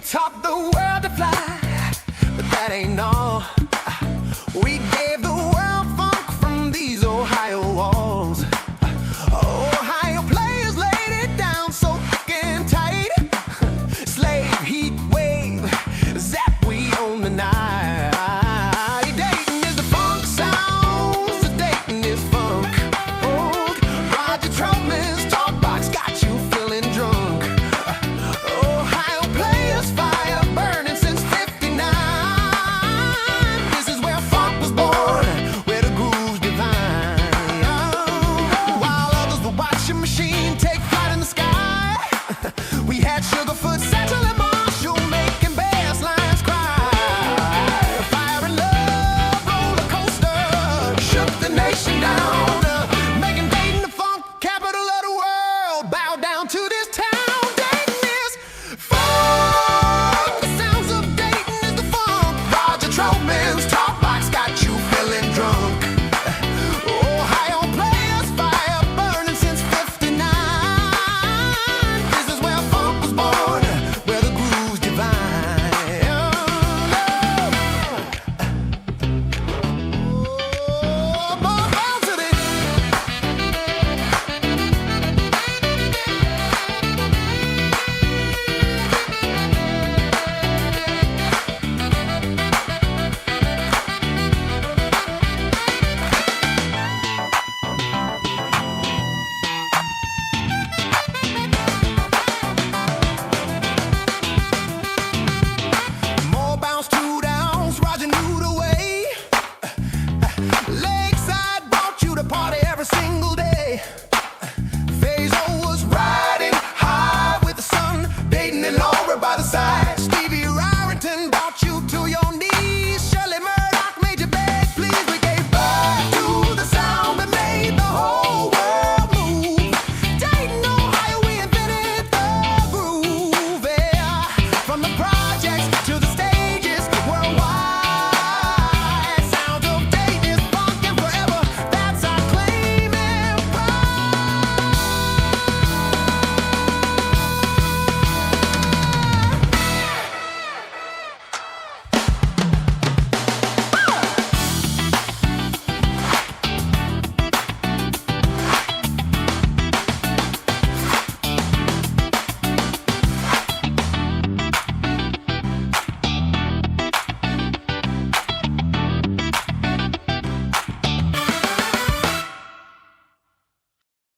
taught the world to fly, but that ain't all. We gave the world funk from these Ohio walls. Ohio players laid it down so thick and tight. Slave, heat wave, zap, we own the night. Dayton is the funk sounds, Dayton is funk. Roger Troutman's talk box got you feeling drunk. Ohio players fire burning since '59. This is where funk was born, where the groove's divine. While others were watching machine take flight in the sky, we had Sugarfoot, Satchel, and Marshall making bass lines cry. Fire and love roller coaster shook the nation down, making Dayton the funk capital of the world. Bow down to this town. Dayton is funk. The sounds of Dayton is the funk. Roger Troutman's talk box got you feeling drunk. Ohio players fire burning since '59. This is where funk was born, where the groove's divine. Bounce to this. More bounce, 2 downs, Roger knew the way. Lakeside brought you to party every single day. Fazo was riding high with the sun, Dayton and Laura by the side. Stevie